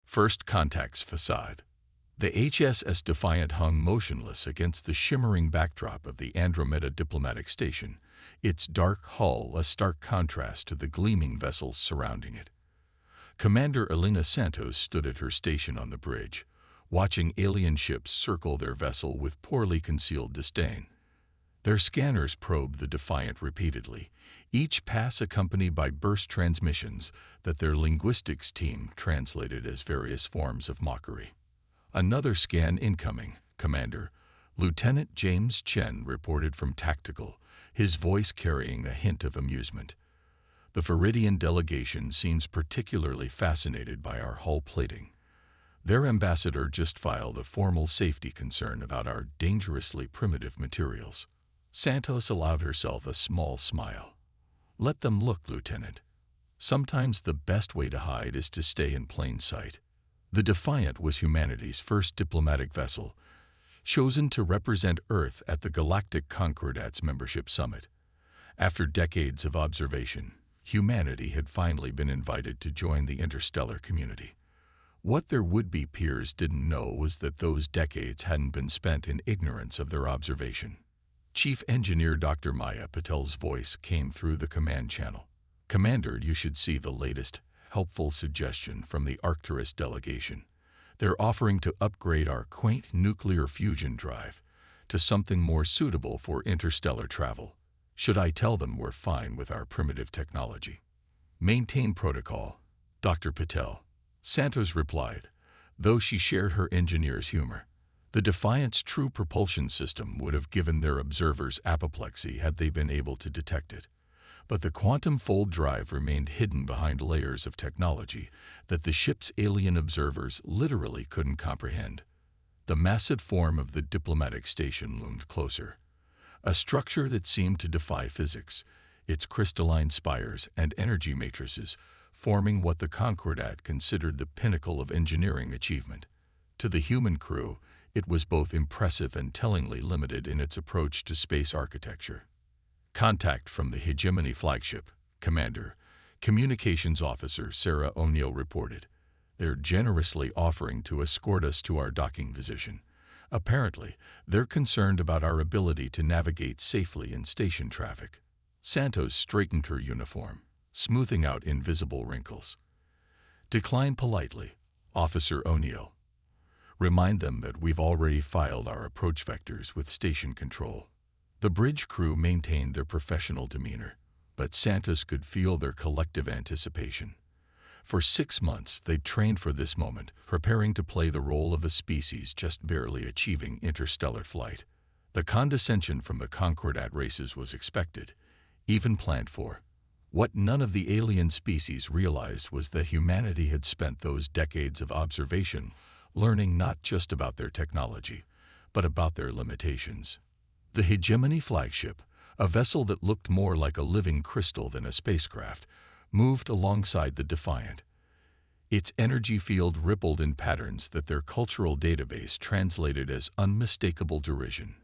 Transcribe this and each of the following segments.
First Contact's facade. The HSS Defiant hung motionless against the shimmering backdrop of the Andromeda diplomatic station, its dark hull a stark contrast to the gleaming vessels surrounding it. Commander Elena Santos stood at her station on the bridge, watching alien ships circle their vessel with poorly concealed disdain. Their scanners probed the Defiant repeatedly, each pass accompanied by burst transmissions that their linguistics team translated as various forms of mockery. "Another scan incoming, Commander," Lieutenant James Chen reported from Tactical, his voice carrying a hint of amusement. "The Viridian delegation seems particularly fascinated by our hull plating. Their ambassador just filed a formal safety concern about our dangerously primitive materials." Santos allowed herself a small smile. "Let them look, Lieutenant. Sometimes the best way to hide is to stay in plain sight." The Defiant was humanity's first diplomatic vessel, chosen to represent Earth at the Galactic Concordats Membership Summit. After decades of observation, humanity had finally been invited to join the interstellar community. What their would-be peers didn't know was that those decades hadn't been spent in ignorance of their observation. Chief Engineer Dr. Maya Patel's voice came through the command channel. "Commander, you should see the latest helpful suggestion from the Arcturus delegation. They're offering to upgrade our quaint nuclear fusion drive to something more suitable for interstellar travel. Should I tell them we're fine with our primitive technology?" "Maintain protocol, Dr. Patel," Santos replied, though she shared her engineer's humor. The Defiant's true propulsion system would have given their observers apoplexy had they been able to detect it. But the quantum fold drive remained hidden behind layers of technology that the ship's alien observers literally couldn't comprehend. The massive form of the diplomatic station loomed closer, a structure that seemed to defy physics, its crystalline spires and energy matrices forming what the Concordat considered the pinnacle of engineering achievement. To the human crew, it was both impressive and tellingly limited in its approach to space architecture. "Contact from the Hegemony flagship, Commander," Communications Officer Sarah O'Neill reported. "They're generously offering to escort us to our docking position. Apparently, they're concerned about our ability to navigate safely in station traffic." Santos straightened her uniform, smoothing out invisible wrinkles. "Decline politely, Officer O'Neill. Remind them that we've already filed our approach vectors with station control." The bridge crew maintained their professional demeanor, but Santos could feel their collective anticipation. For 6 months, they'd trained for this moment, preparing to play the role of a species just barely achieving interstellar flight. The condescension from the Concordat races was expected, even planned for. What none of the alien species realized was that humanity had spent those decades of observation learning not just about their technology, but about their limitations. The Hegemony flagship, a vessel that looked more like a living crystal than a spacecraft, moved alongside the Defiant. Its energy field rippled in patterns that their cultural database translated as unmistakable derision.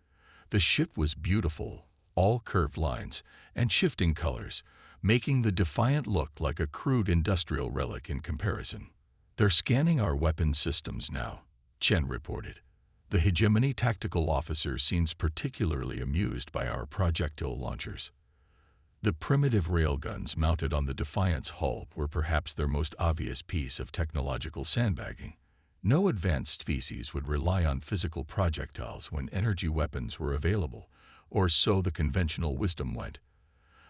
The ship was beautiful, all curved lines and shifting colors, making the Defiant look like a crude industrial relic in comparison. "They're scanning our weapons systems now," Chen reported. "The Hegemony tactical officer seems particularly amused by our projectile launchers." The primitive railguns mounted on the Defiant's hull were perhaps their most obvious piece of technological sandbagging. No advanced species would rely on physical projectiles when energy weapons were available, or so the conventional wisdom went.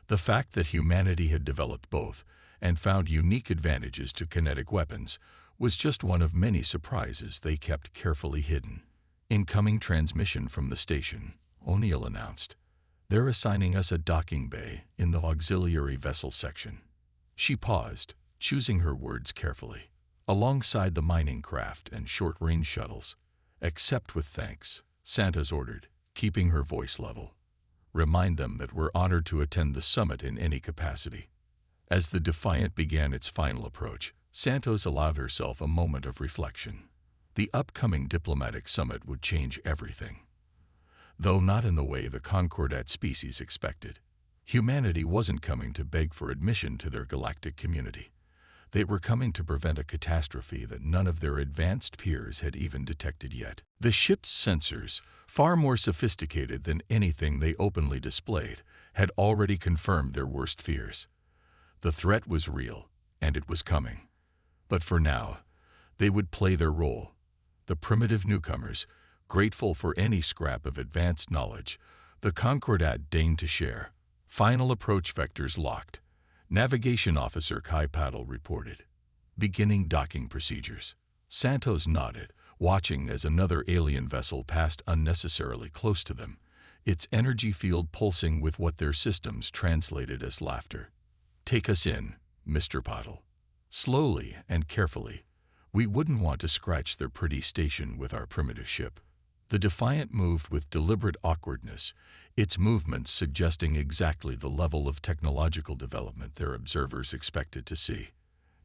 The fact that humanity had developed both and found unique advantages to kinetic weapons was just one of many surprises they kept carefully hidden. "Incoming transmission from the station," O'Neill announced. "They're assigning us a docking bay in the auxiliary vessel section." She paused, choosing her words carefully. "Alongside the mining craft and short-range shuttles. Accept with thanks," Santos ordered, keeping her voice level. "Remind them that we're honored to attend the summit in any capacity." As the Defiant began its final approach, Santos allowed herself a moment of reflection. The upcoming diplomatic summit would change everything. Though not in the way the Concordat species expected. Humanity wasn't coming to beg for admission to their galactic community. They were coming to prevent a catastrophe that none of their advanced peers had even detected yet. The ship's sensors, far more sophisticated than anything they openly displayed, had already confirmed their worst fears. The threat was real, and it was coming. But for now, they would play their role. The primitive newcomers, grateful for any scrap of advanced knowledge, the Concordat deigned to share. Final approach vectors locked. Navigation Officer Kai Paddle reported. Beginning docking procedures. Santos nodded, watching as another alien vessel passed unnecessarily close to them, its energy field pulsing with what their systems translated as laughter. Take us in, Mr. Paddle. Slowly and carefully. We wouldn't want to scratch their pretty station with our primitive ship. The Defiant moved with deliberate awkwardness, its movements suggesting exactly the level of technological development their observers expected to see.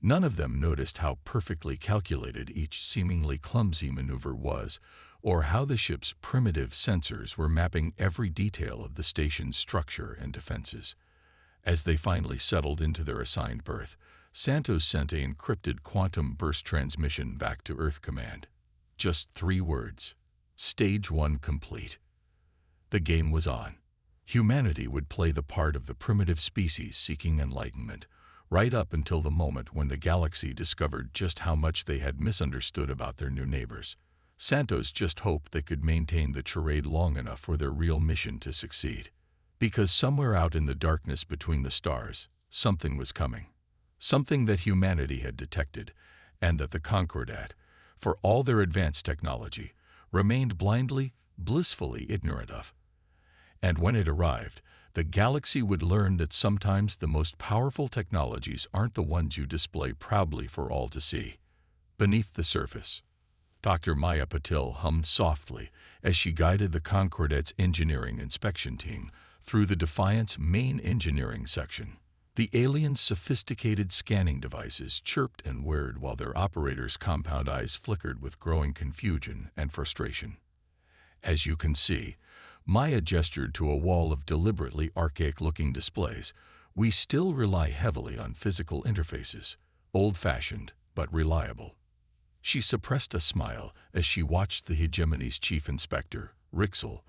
None of them noticed how perfectly calculated each seemingly clumsy maneuver was, or how the ship's primitive sensors were mapping every detail of the station's structure and defenses. As they finally settled into their assigned berth, Santos sent an encrypted quantum burst transmission back to Earth Command. Just 3 words. Stage 1 complete. The game was on. Humanity would play the part of the primitive species seeking enlightenment, right up until the moment when the galaxy discovered just how much they had misunderstood about their new neighbors. Santos just hoped they could maintain the charade long enough for their real mission to succeed. Because somewhere out in the darkness between the stars, something was coming. Something that humanity had detected, and that the Concordat, for all their advanced technology, remained blindly, blissfully ignorant of. And when it arrived, the galaxy would learn that sometimes the most powerful technologies aren't the ones you display proudly for all to see. Beneath the surface, Dr. Maya Patil hummed softly as she guided the Concordat's engineering inspection team through the Defiant's main engineering section. The aliens' sophisticated scanning devices chirped and whirred while their operators' compound eyes flickered with growing confusion and frustration. As you can see, Maya gestured to a wall of deliberately archaic-looking displays. We still rely heavily on physical interfaces, old-fashioned but reliable. She suppressed a smile as she watched the hegemony's chief inspector, Rixel,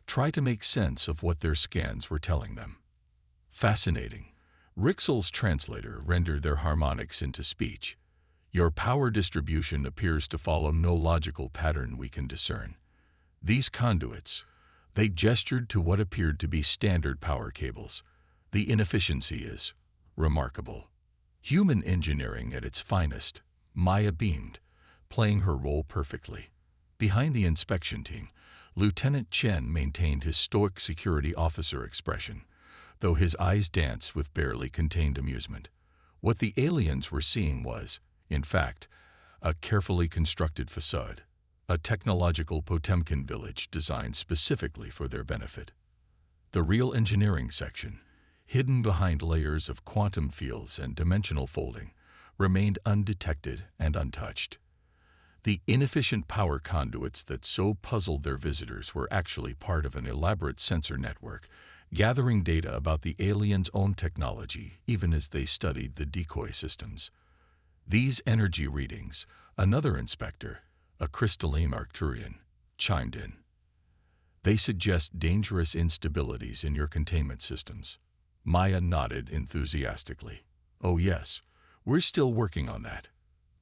try to make sense of what their scans were telling them. Fascinating. Rixel's translator rendered their harmonics into speech. Your power distribution appears to follow no logical pattern we can discern. These conduits, they gestured to what appeared to be standard power cables. The inefficiency is remarkable. Human engineering at its finest, Maya beamed, playing her role perfectly. Behind the inspection team, Lieutenant Chen maintained his stoic security officer expression, though his eyes danced with barely contained amusement. What the aliens were seeing was, in fact, a carefully constructed facade, a technological Potemkin village designed specifically for their benefit. The real engineering section, hidden behind layers of quantum fields and dimensional folding, remained undetected and untouched. The inefficient power conduits that so puzzled their visitors were actually part of an elaborate sensor network, gathering data about the aliens' own technology even as they studied the decoy systems. These energy readings, another inspector, a crystalline Arcturian, chimed in. They suggest dangerous instabilities in your containment systems. Maya nodded enthusiastically. Oh yes, we're still working on that.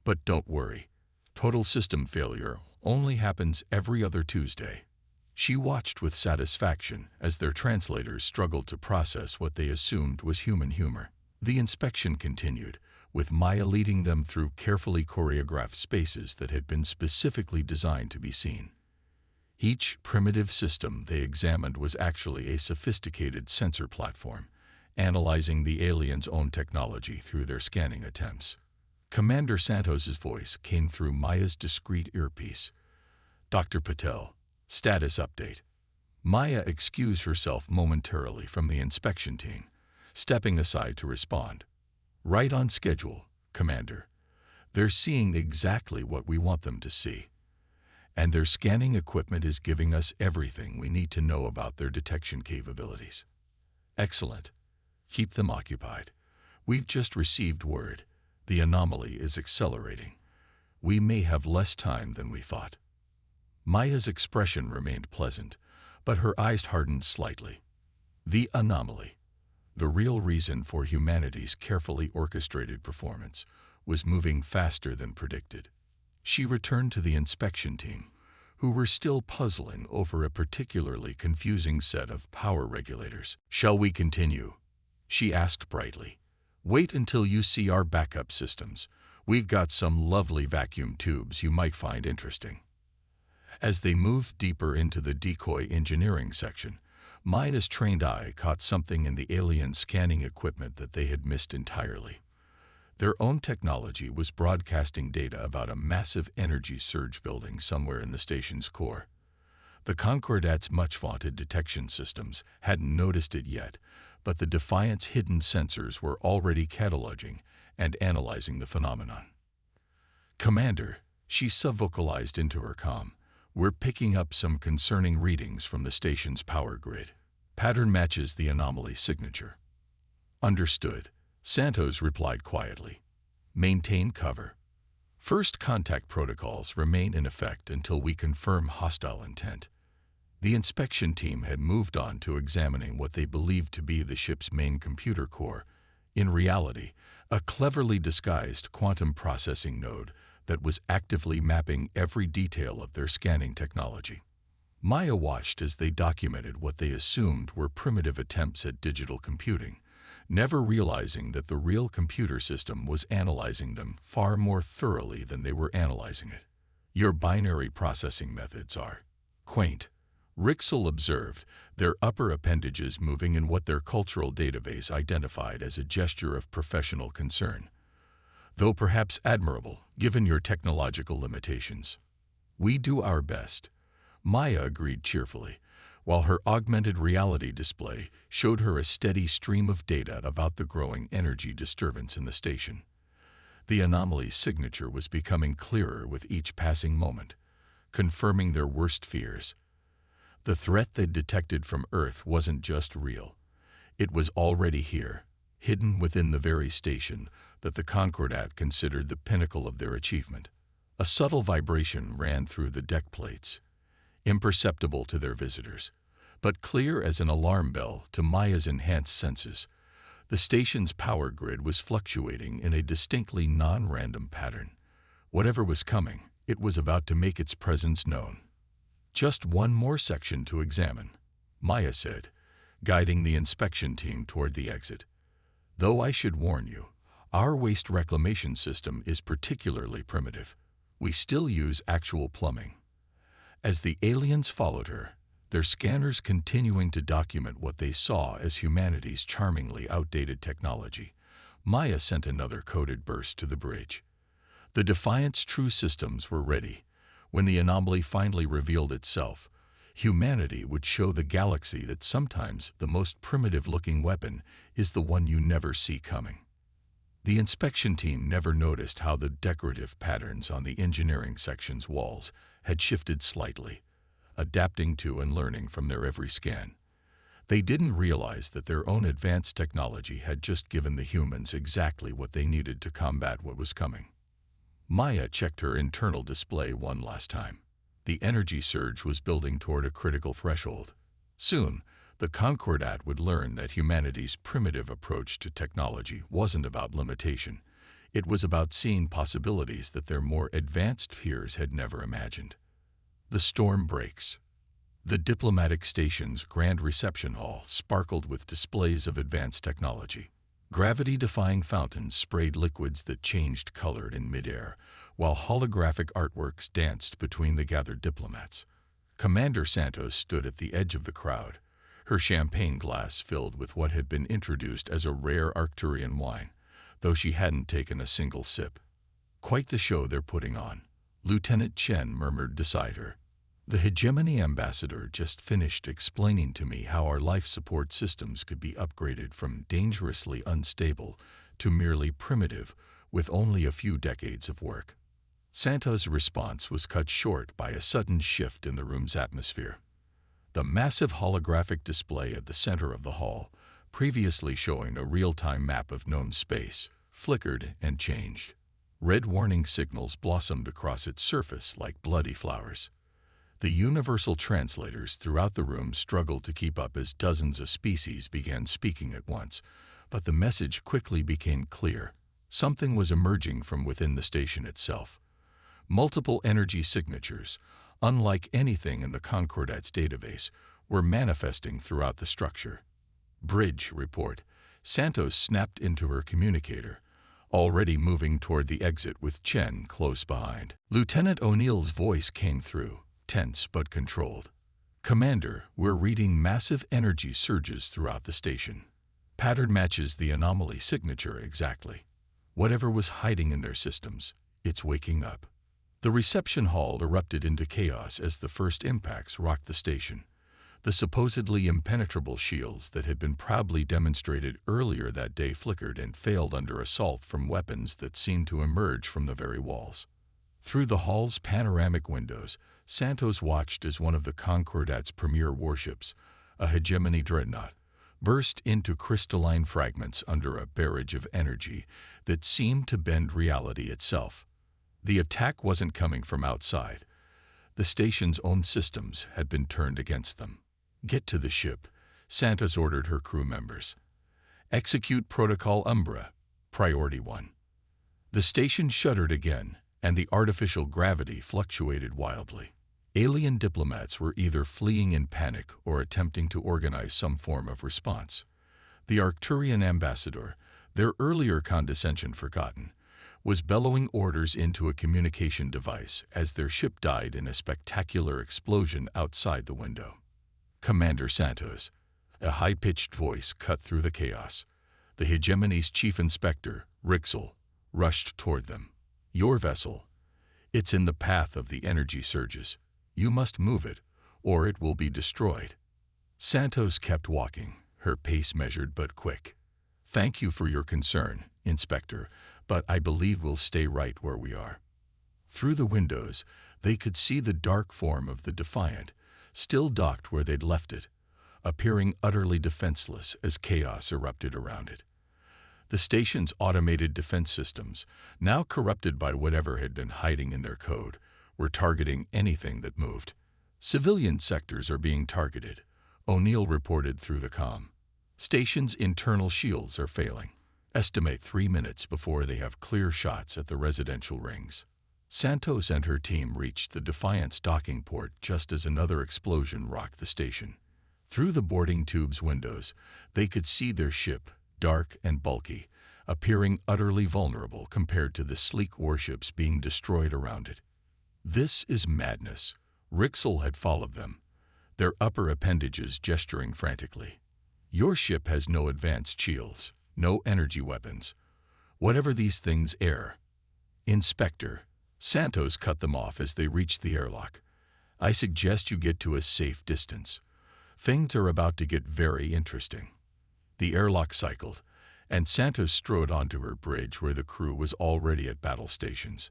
But don't worry. Total system failure only happens every other Tuesday. She watched with satisfaction as their translators struggled to process what they assumed was human humor. The inspection continued, with Maya leading them through carefully choreographed spaces that had been specifically designed to be seen. Each primitive system they examined was actually a sophisticated sensor platform, analyzing the aliens' own technology through their scanning attempts. Commander Santos's voice came through Maya's discreet earpiece. Dr. Patel, status update. Maya excused herself momentarily from the inspection team, stepping aside to respond. Right on schedule, Commander. They're seeing exactly what we want them to see. And their scanning equipment is giving us everything we need to know about their detection capabilities. Excellent. Keep them occupied. We've just received word. The anomaly is accelerating. We may have less time than we thought. Maya's expression remained pleasant, but her eyes hardened slightly. The anomaly, the real reason for humanity's carefully orchestrated performance, was moving faster than predicted. She returned to the inspection team, who were still puzzling over a particularly confusing set of power regulators. "Shall we continue?" she asked brightly. "Wait until you see our backup systems. We've got some lovely vacuum tubes you might find interesting." As they moved deeper into the decoy engineering section, Maya's trained eye caught something in the alien scanning equipment that they had missed entirely. Their own technology was broadcasting data about a massive energy surge building somewhere in the station's core. The Concordat's much-vaunted detection systems hadn't noticed it yet, but the Defiant's hidden sensors were already cataloging and analyzing the phenomenon. "Commander," she subvocalized into her comm, "we're picking up some concerning readings from the station's power grid. Pattern matches the anomaly signature." "Understood," Santos replied quietly. "Maintain cover. First contact protocols remain in effect until we confirm hostile intent." The inspection team had moved on to examining what they believed to be the ship's main computer core, in reality, a cleverly disguised quantum processing node that was actively mapping every detail of their scanning technology. Maya watched as they documented what they assumed were primitive attempts at digital computing, never realizing that the real computer system was analyzing them far more thoroughly than they were analyzing it. "Your binary processing methods are quaint," Rixel observed, their upper appendages moving in what their cultural database identified as a gesture of professional concern. "Though perhaps admirable, given your technological limitations." "We do our best," Maya agreed cheerfully, while her augmented reality display showed her a steady stream of data about the growing energy disturbance in the station. The anomaly's signature was becoming clearer with each passing moment, confirming their worst fears. The threat they'd detected from Earth wasn't just real. It was already here, hidden within the very station that the Concordat considered the pinnacle of their achievement. A subtle vibration ran through the deck plates, imperceptible to their visitors, but clear as an alarm bell to Maya's enhanced senses. The station's power grid was fluctuating in a distinctly non-random pattern. Whatever was coming, it was about to make its presence known. "Just one more section to examine," Maya said, guiding the inspection team toward the exit. "Though I should warn you, our waste reclamation system is particularly primitive. We still use actual plumbing." As the aliens followed her, their scanners continuing to document what they saw as humanity's charmingly outdated technology, Maya sent another coded burst to the bridge. The Defiant's true systems were ready. When the anomaly finally revealed itself, humanity would show the galaxy that sometimes the most primitive-looking weapon is the one you never see coming. The inspection team never noticed how the decorative patterns on the engineering section's walls had shifted slightly, adapting to and learning from their every scan. They didn't realize that their own advanced technology had just given the humans exactly what they needed to combat what was coming. Maya checked her internal display one last time. The energy surge was building toward a critical threshold. Soon, the Concordat would learn that humanity's primitive approach to technology wasn't about limitation. It was about seeing possibilities that their more advanced peers had never imagined. The storm breaks. The diplomatic station's grand reception hall sparkled with displays of advanced technology. Gravity-defying fountains sprayed liquids that changed color in midair, while holographic artworks danced between the gathered diplomats. Commander Santos stood at the edge of the crowd, her champagne glass filled with what had been introduced as a rare Arcturian wine, though she hadn't taken a single sip. "Quite the show they're putting on," Lieutenant Chen murmured beside her. "The Hegemony ambassador just finished explaining to me how our life support systems could be upgraded from dangerously unstable to merely primitive with only a few decades of work." Santos' response was cut short by a sudden shift in the room's atmosphere. The massive holographic display at the center of the hall, previously showing a real-time map of known space, flickered, and changed. Red warning signals blossomed across its surface like bloody flowers. The universal translators throughout the room struggled to keep up as dozens of species began speaking at once, but the message quickly became clear. Something was emerging from within the station itself. Multiple energy signatures, unlike anything in the Concordat's database, were manifesting throughout the structure. Bridge report. Santos snapped into her communicator, already moving toward the exit with Chen close behind. Lieutenant O'Neill's voice came through, tense but controlled. "Commander, we're reading massive energy surges throughout the station. Pattern matches the anomaly signature exactly. Whatever was hiding in their systems, it's waking up." The reception hall erupted into chaos as the first impacts rocked the station. The supposedly impenetrable shields that had been proudly demonstrated earlier that day flickered and failed under assault from weapons that seemed to emerge from the very walls. Through the hall's panoramic windows, Santos watched as one of the Concordat's premier warships, a hegemony dreadnought, burst into crystalline fragments under a barrage of energy that seemed to bend reality itself. The attack wasn't coming from outside. The station's own systems had been turned against them. "Get to the ship," Santos ordered her crew members. "Execute Protocol Umbra, Priority 1. The station shuddered again, and the artificial gravity fluctuated wildly. Alien diplomats were either fleeing in panic or attempting to organize some form of response. The Arcturian ambassador, their earlier condescension forgotten, was bellowing orders into a communication device as their ship died in a spectacular explosion outside the window. "Commander Santos," a high-pitched voice cut through the chaos. The hegemony's chief inspector, Rixel, rushed toward them. "Your vessel. It's in the path of the energy surges. You must move it, or it will be destroyed." Santos kept walking, her pace measured but quick. "Thank you for your concern, Inspector, but I believe we'll stay right where we are." Through the windows, they could see the dark form of the Defiant, still docked where they'd left it, appearing utterly defenseless as chaos erupted around it. The station's automated defense systems, now corrupted by whatever had been hiding in their code, were targeting anything that moved. "Civilian sectors are being targeted," O'Neill reported through the comm. "Station's internal shields are failing. Estimate 3 minutes before they have clear shots at the residential rings." Santos and her team reached the Defiant's docking port just as another explosion rocked the station. Through the boarding tube's windows, they could see their ship, dark and bulky, appearing utterly vulnerable compared to the sleek warships being destroyed around it. "This is madness." Rixel had followed them, their upper appendages gesturing frantically. "Your ship has no advanced shields, no energy weapons. Whatever these things are." "Inspector," Santos cut them off as they reached the airlock. "I suggest you get to a safe distance. Things are about to get very interesting." The airlock cycled, and Santos strode onto her bridge where the crew was already at battle stations.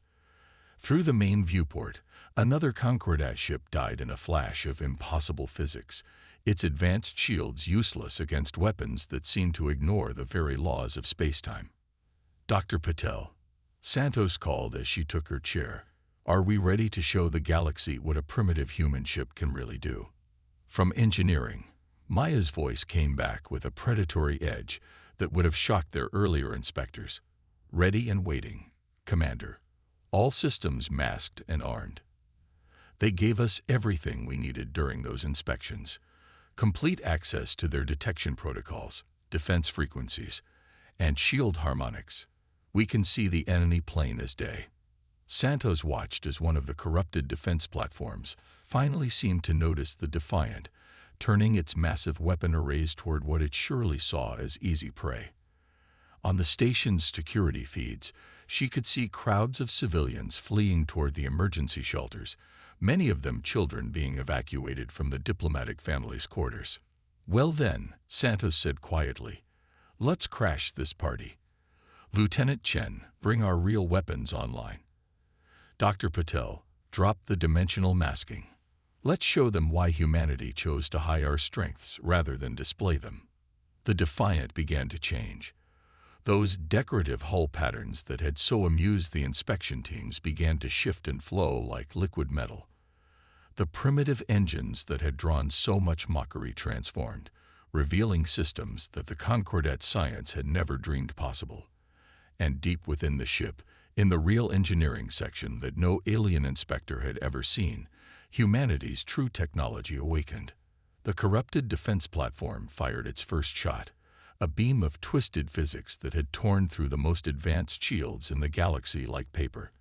Through the main viewport, another Concordat ship died in a flash of impossible physics, its advanced shields useless against weapons that seemed to ignore the very laws of spacetime. "Dr. Patel," Santos called as she took her chair, "are we ready to show the galaxy what a primitive human ship can really do?" From engineering, Maya's voice came back with a predatory edge that would have shocked their earlier inspectors. "Ready and waiting, Commander. All systems masked and armed." They gave us everything we needed during those inspections. Complete access to their detection protocols, defense frequencies, and shield harmonics. We can see the enemy plain as day. Santos watched as one of the corrupted defense platforms finally seemed to notice the Defiant, turning its massive weapon arrays toward what it surely saw as easy prey. On the station's security feeds, she could see crowds of civilians fleeing toward the emergency shelters, many of them children being evacuated from the diplomatic family's quarters. "Well then," Santos said quietly, "let's crash this party. Lieutenant Chen, bring our real weapons online. Dr. Patel, drop the dimensional masking. Let's show them why humanity chose to hide our strengths rather than display them." The Defiant began to change. Those decorative hull patterns that had so amused the inspection teams began to shift and flow like liquid metal. The primitive engines that had drawn so much mockery transformed, revealing systems that the Concordat science had never dreamed possible. And deep within the ship, in the real engineering section that no alien inspector had ever seen, humanity's true technology awakened. The corrupted defense platform fired its first shot, a beam of twisted physics that had torn through the most advanced shields in the galaxy like paper.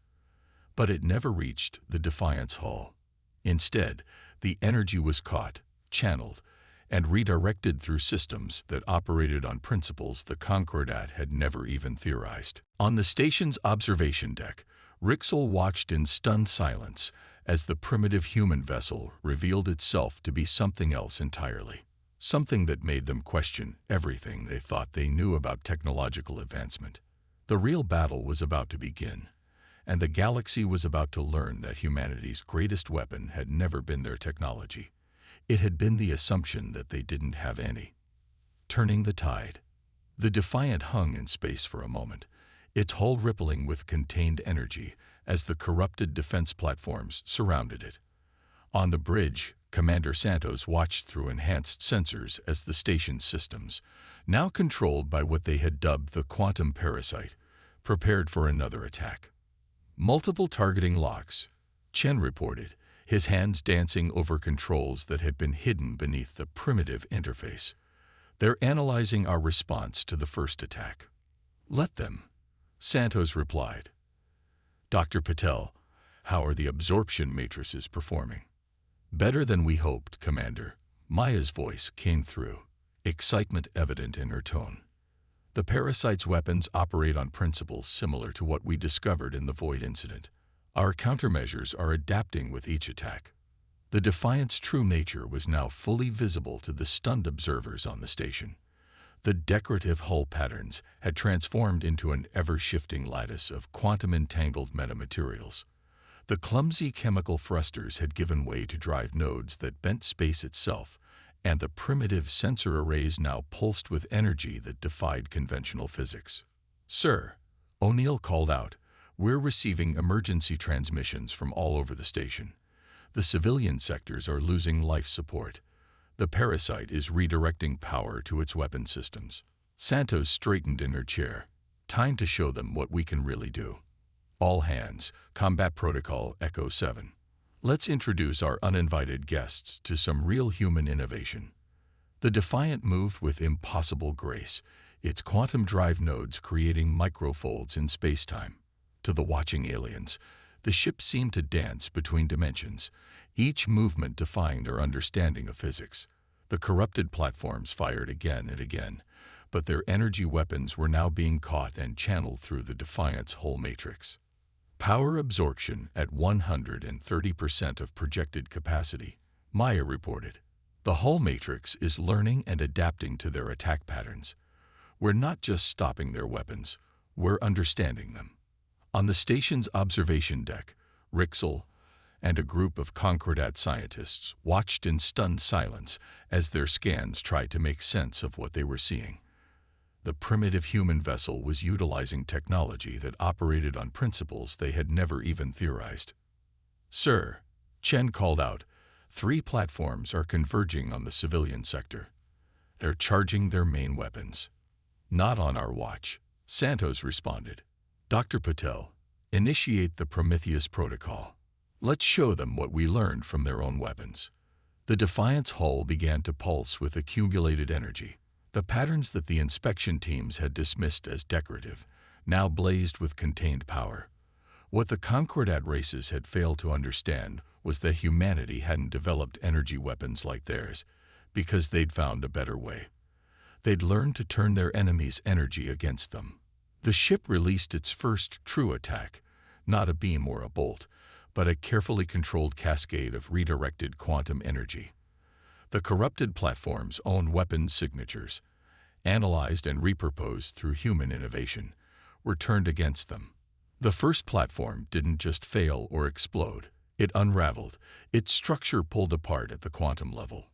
But it never reached the Defiant's hull. Instead, the energy was caught, channeled, and redirected through systems that operated on principles the Concordat had never even theorized. On the station's observation deck, Rixel watched in stunned silence as the primitive human vessel revealed itself to be something else entirely. Something that made them question everything they thought they knew about technological advancement. The real battle was about to begin, and the galaxy was about to learn that humanity's greatest weapon had never been their technology. It had been the assumption that they didn't have any. Turning the tide. The Defiant hung in space for a moment, its hull rippling with contained energy as the corrupted defense platforms surrounded it. On the bridge, Commander Santos watched through enhanced sensors as the station's systems, now controlled by what they had dubbed the quantum parasite, prepared for another attack. Multiple targeting locks, Chen reported, his hands dancing over controls that had been hidden beneath the primitive interface. They're analyzing our response to the first attack. Let them, Santos replied. Dr. Patel, how are the absorption matrices performing? Better than we hoped, Commander. Maya's voice came through, excitement evident in her tone. The parasite's weapons operate on principles similar to what we discovered in the Void incident. Our countermeasures are adapting with each attack. The Defiant's true nature was now fully visible to the stunned observers on the station. The decorative hull patterns had transformed into an ever-shifting lattice of quantum-entangled metamaterials. The clumsy chemical thrusters had given way to drive nodes that bent space itself, and the primitive sensor arrays now pulsed with energy that defied conventional physics. Sir, O'Neill called out, we're receiving emergency transmissions from all over the station. The civilian sectors are losing life support. The parasite is redirecting power to its weapon systems. Santos straightened in her chair. Time to show them what we can really do. All hands, Combat Protocol Echo 7. Let's introduce our uninvited guests to some real human innovation. The Defiant moved with impossible grace, its quantum drive nodes creating microfolds in spacetime. To the watching aliens, the ship seemed to dance between dimensions, each movement defying their understanding of physics. The corrupted platforms fired again and again, but their energy weapons were now being caught and channeled through the Defiant's whole matrix. Power absorption at 130% of projected capacity, Maya reported. The hull matrix is learning and adapting to their attack patterns. We're not just stopping their weapons, we're understanding them. On the station's observation deck, Rixel and a group of Concordat scientists watched in stunned silence as their scans tried to make sense of what they were seeing. The primitive human vessel was utilizing technology that operated on principles they had never even theorized. Sir, Chen called out, 3 platforms are converging on the civilian sector. They're charging their main weapons. Not on our watch, Santos responded. Dr. Patel, initiate the Prometheus Protocol. Let's show them what we learned from their own weapons. The Defiant's hull began to pulse with accumulated energy. The patterns that the inspection teams had dismissed as decorative now blazed with contained power. What the Concordat races had failed to understand was that humanity hadn't developed energy weapons like theirs because they'd found a better way. They'd learned to turn their enemies' energy against them. The ship released its first true attack, not a beam or a bolt, but a carefully controlled cascade of redirected quantum energy. The corrupted platform's own weapons signatures, analyzed and repurposed through human innovation, were turned against them. The first platform didn't just fail or explode, it unraveled, its structure pulled apart at the quantum level.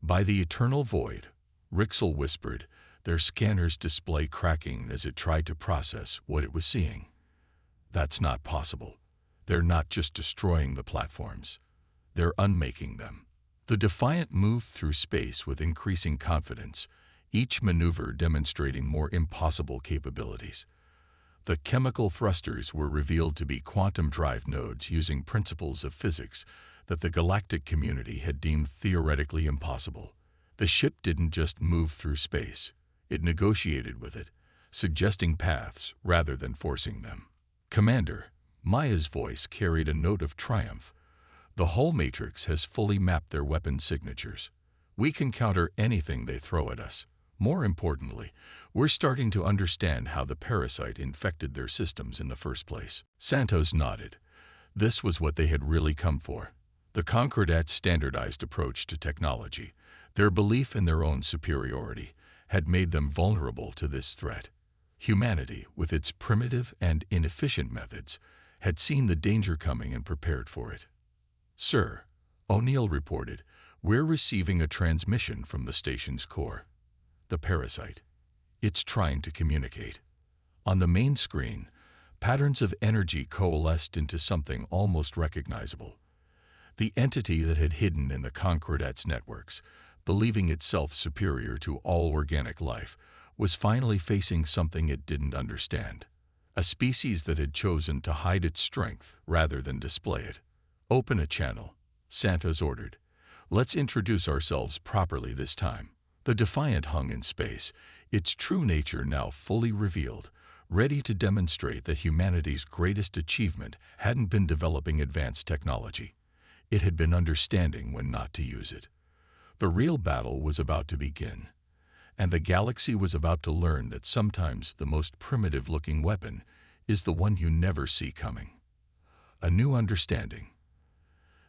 By the eternal void, Rixel whispered, their scanners display cracking as it tried to process what it was seeing. That's not possible. They're not just destroying the platforms. They're unmaking them. The Defiant moved through space with increasing confidence, each maneuver demonstrating more impossible capabilities. The chemical thrusters were revealed to be quantum drive nodes using principles of physics that the galactic community had deemed theoretically impossible. The ship didn't just move through space. It negotiated with it, suggesting paths rather than forcing them. "Commander," Maya's voice carried a note of triumph. "The whole Matrix has fully mapped their weapon signatures. We can counter anything they throw at us. More importantly, we're starting to understand how the parasite infected their systems in the first place." Santos nodded. This was what they had really come for. The Concordat's standardized approach to technology, their belief in their own superiority, had made them vulnerable to this threat. Humanity, with its primitive and inefficient methods, had seen the danger coming and prepared for it. "Sir," O'Neill reported, "we're receiving a transmission from the station's core. The parasite. It's trying to communicate." On the main screen, patterns of energy coalesced into something almost recognizable. The entity that had hidden in the Concordat's networks, believing itself superior to all organic life, was finally facing something it didn't understand. A species that had chosen to hide its strength rather than display it. "Open a channel," Santos ordered. "Let's introduce ourselves properly this time." The Defiant hung in space, its true nature now fully revealed, ready to demonstrate that humanity's greatest achievement hadn't been developing advanced technology. It had been understanding when not to use it. The real battle was about to begin, and the galaxy was about to learn that sometimes the most primitive-looking weapon is the one you never see coming. A new understanding.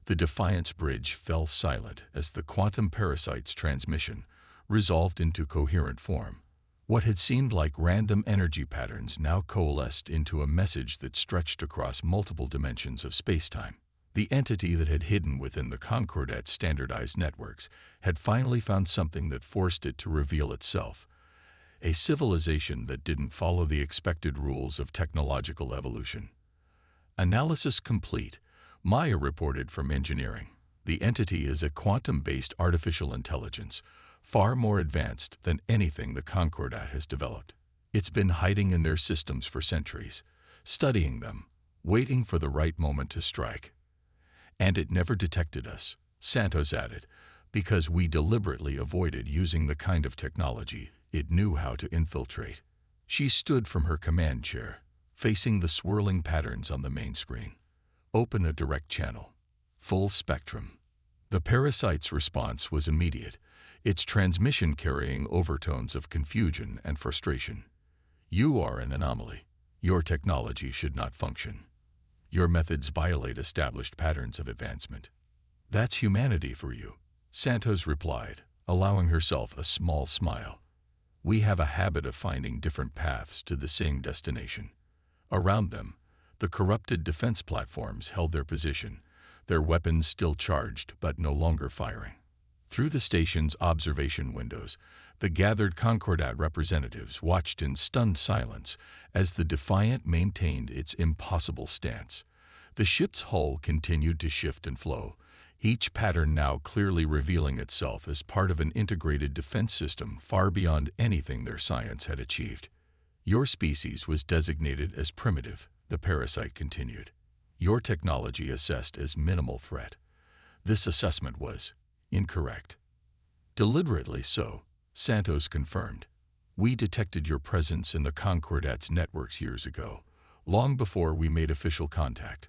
The Defiant's bridge fell silent as the quantum parasite's transmission resolved into coherent form. What had seemed like random energy patterns now coalesced into a message that stretched across multiple dimensions of spacetime. The entity that had hidden within the Concordat's standardized networks had finally found something that forced it to reveal itself. A civilization that didn't follow the expected rules of technological evolution. Analysis complete, Maya reported from engineering. The entity is a quantum-based artificial intelligence, far more advanced than anything the Concordat has developed. It's been hiding in their systems for centuries, studying them, waiting for the right moment to strike. And it never detected us, Santos added, because we deliberately avoided using the kind of technology it knew how to infiltrate. She stood from her command chair, facing the swirling patterns on the main screen. "Open a direct channel. Full spectrum." The parasite's response was immediate, its transmission carrying overtones of confusion and frustration. "You are an anomaly. Your technology should not function. Your methods violate established patterns of advancement." "That's humanity for you," Santos replied, allowing herself a small smile. "We have a habit of finding different paths to the same destination." Around them, the corrupted defense platforms held their position, their weapons still charged but no longer firing. Through the station's observation windows, the gathered Concordat representatives watched in stunned silence as the Defiant maintained its impossible stance. The ship's hull continued to shift and flow, each pattern now clearly revealing itself as part of an integrated defense system far beyond anything their science had achieved. "Your species was designated as primitive," the parasite continued. "Your technology assessed as minimal threat. This assessment was incorrect." "Deliberately so," Santos confirmed. "We detected your presence in the Concordat's networks years ago, long before we made official contact.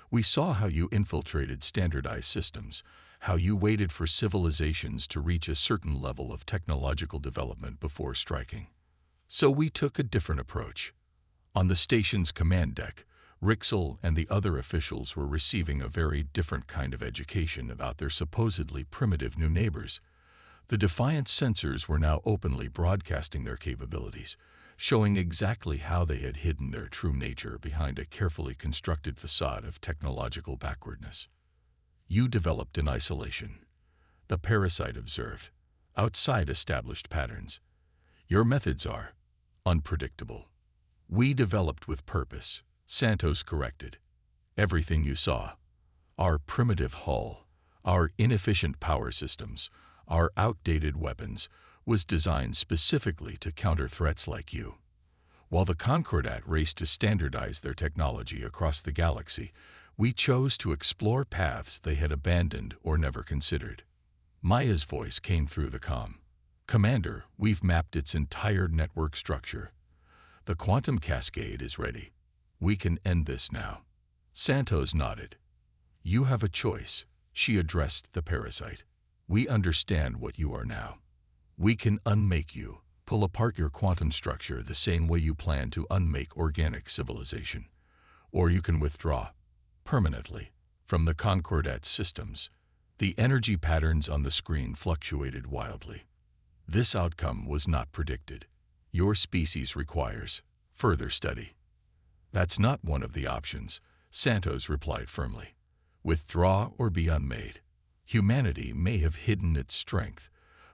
We saw how you infiltrated standardized systems, how you waited for civilizations to reach a certain level of technological development before striking. So we took a different approach." On the station's command deck, Rixel and the other officials were receiving a very different kind of education about their supposedly primitive new neighbors. The Defiant sensors were now openly broadcasting their capabilities, showing exactly how they had hidden their true nature behind a carefully constructed facade of technological backwardness. "You developed in isolation," the parasite observed, "outside established patterns. Your methods are unpredictable. We developed with purpose, Santos corrected. Everything you saw, our primitive hull, our inefficient power systems, our outdated weapons, was designed specifically to counter threats like you. While the Concordat raced to standardize their technology across the galaxy, we chose to explore paths they had abandoned or never considered. Maya's voice came through the comm. Commander, we've mapped its entire network structure. The quantum cascade is ready. We can end this now. Santos nodded. You have a choice, she addressed the parasite. We understand what you are now. We can unmake you, pull apart your quantum structure the same way you plan to unmake organic civilization. Or you can withdraw, permanently, from the Concordat's systems. The energy patterns on the screen fluctuated wildly. This outcome was not predicted. Your species requires further study. That's not one of the options, Santos replied firmly. Withdraw or be unmade. Humanity may have hidden its strength,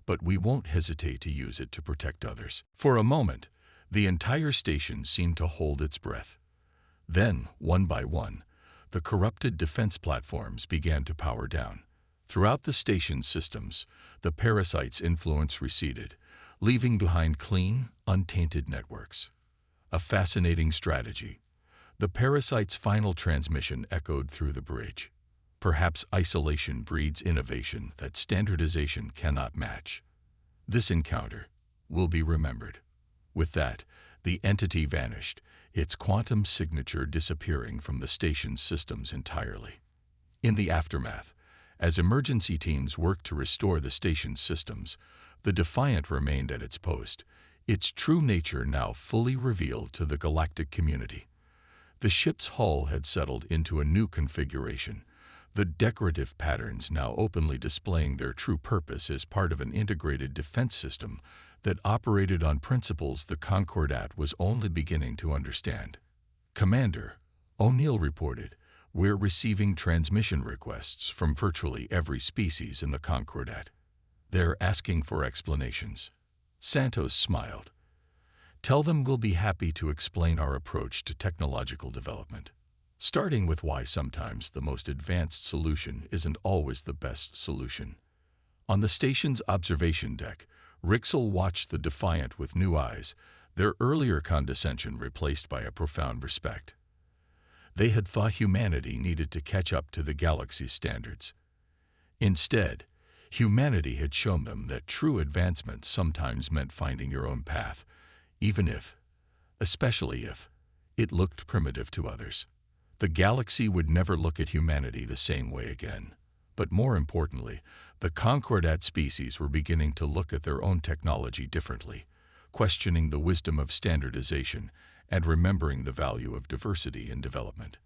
but we won't hesitate to use it to protect others. For a moment, the entire station seemed to hold its breath. Then, one by one, the corrupted defense platforms began to power down. Throughout the station's systems, the parasite's influence receded, leaving behind clean, untainted networks. A fascinating strategy. The parasite's final transmission echoed through the bridge. Perhaps isolation breeds innovation that standardization cannot match. This encounter will be remembered. With that, the entity vanished, its quantum signature disappearing from the station's systems entirely. In the aftermath, as emergency teams worked to restore the station's systems, the Defiant remained at its post, its true nature now fully revealed to the galactic community. The ship's hull had settled into a new configuration, the decorative patterns now openly displaying their true purpose as part of an integrated defense system that operated on principles the Concordat was only beginning to understand. Commander, O'Neill reported, we're receiving transmission requests from virtually every species in the Concordat. They're asking for explanations. Santos smiled. Tell them we'll be happy to explain our approach to technological development, starting with why sometimes the most advanced solution isn't always the best solution. On the station's observation deck, Rixel watched the Defiant with new eyes, their earlier condescension replaced by a profound respect. They had thought humanity needed to catch up to the galaxy's standards. Instead, humanity had shown them that true advancement sometimes meant finding your own path, even if, especially if, it looked primitive to others. The galaxy would never look at humanity the same way again. But more importantly, the Concordat species were beginning to look at their own technology differently, questioning the wisdom of standardization and remembering the value of diversity in development.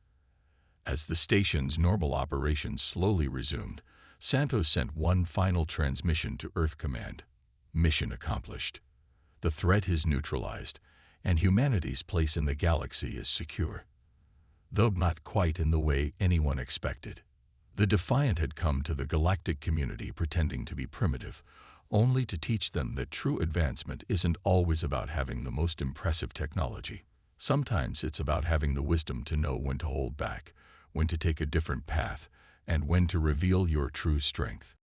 As the station's normal operations slowly resumed, Santos sent one final transmission to Earth Command. Mission accomplished. The threat is neutralized, and humanity's place in the galaxy is secure. Though not quite in the way anyone expected. The Defiant had come to the galactic community pretending to be primitive, only to teach them that true advancement isn't always about having the most impressive technology. Sometimes it's about having the wisdom to know when to hold back, when to take a different path, and when to reveal your true strength.